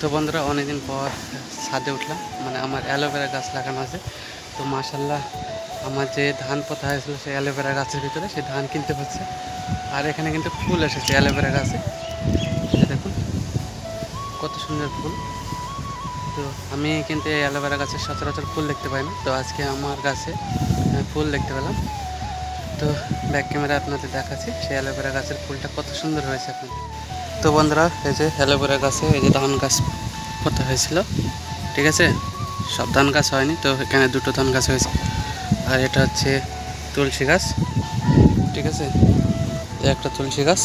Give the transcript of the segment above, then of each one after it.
তো বন্ধুরা অনেকদিন পর ছাদে উঠলাম, মানে আমার অ্যালোভেরা গাছ লাগানো আছে। তো মাশাল্লাহ আমার যে ধান পোতা হয়েছিল সেই অ্যালোভেরা গাছের ভিতরে সেই ধান কিনতে হচ্ছে। আর এখানে কিন্তু ফুল এসেছে অ্যালোভেরা গাছে, দেখুন কত সুন্দর ফুল। তো আমি কিন্তু এই অ্যালোভেরা গাছের সচরাচর ফুল দেখতে পাই না, তো আজকে আমার গাছে ফুল দেখতে পেলাম। তো ব্যাক ক্যামেরা আপনাদের দেখাচ্ছি সেই অ্যালোভেরা গাছের ফুলটা কত সুন্দর হয়েছে আপনাদের। তো বন্ধুরা এই যে অ্যালোভেরা গাছে এই যে ধান গাছ পোতা হয়েছিল, ঠিক আছে, সব ধান গাছ হয়নি, তো এখানে দুটো ধান গাছ হয়েছে। আর এটা হচ্ছে তুলসী গাছ, ঠিক আছে, একটা তুলসী গাছ।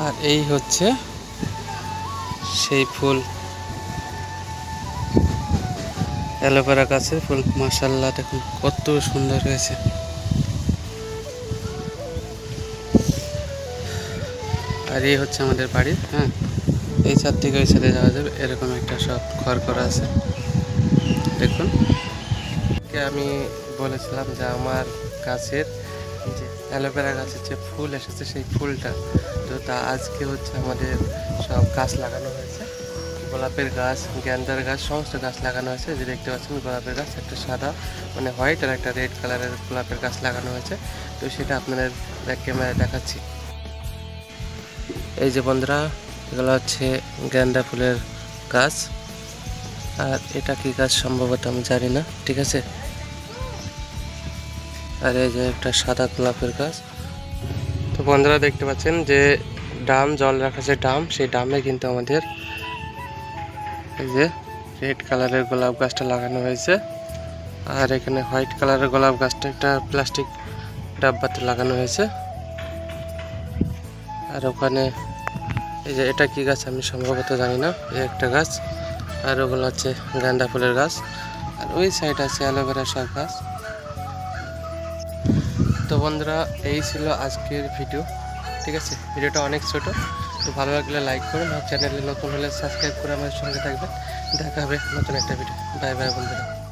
আর এই হচ্ছে সেই ফুল অ্যালোভেরা গাছের ফুল। মাশাআল্লাহ দেখুন কত সুন্দর হয়েছে। আর এই হচ্ছে আমাদের বাড়ি, হ্যাঁ, এই ছাদ থেকে ওই ছাদে যাওয়া যাবে, এরকম একটা সব ঘর করা আছে দেখুন। আমি বলেছিলাম যে আমার গাছের যে অ্যালোভেরা গাছের যে ফুল এসেছে সেই ফুলটা, তো তা আজকে হচ্ছে আমাদের সব গাছ লাগানো হয়েছে। গোলাপের গাছ, গেন্দার গাছ, সমস্ত গাছ লাগানো হয়েছে। যে দেখতে পাচ্ছেন গোলাপের গাছ, একটা সাদা মানে হোয়াইট আর একটা রেড কালারের গোলাপের গাছ লাগানো হয়েছে। তো সেটা আপনাদের ব্যাক ক্যামেরায় দেখাচ্ছি। এই যে বন্ধুরা, এগুলো হচ্ছে গেন্দা ফুলের গাছ। আর এটা কি গাছ সম্ভবত আমি জানি না, ঠিক আছে। আর এই যে একটা সাদা গোলাপের গাছ। তো বন্ধুরা দেখতে পাচ্ছেন যে ড্রাম, জল রাখা যে ড্রাম, সেই ড্রামে কিন্তু আমাদের এই যে রেড কালারের গোলাপ গাছটা লাগানো হয়েছে। আর এখানে হোয়াইট কালারের গোলাপ গাছটা একটা প্লাস্টিক ডাব্বাতে লাগানো হয়েছে। আর ওখানে এই যে এটা কি গাছ আমি সম্ভবত জানি না, এই একটা গাছ। আর ওগুলো হচ্ছে গাঁদা ফুলের গাছ। আর ওই সাইড আছে অ্যালোভেরা সব গাছ। তো বন্ধুরা এই ছিল আজকের ভিডিও, ঠিক আছে। ভিডিওটা অনেক ছোট, তো ভালো লাগলে লাইক করুন, আর চ্যানেলে নতুন হলে সাবস্ক্রাইব করে আমাদের সঙ্গে থাকবেন। দেখা হবে নতুন একটা ভিডিও। বাই বাই বন্ধুরা।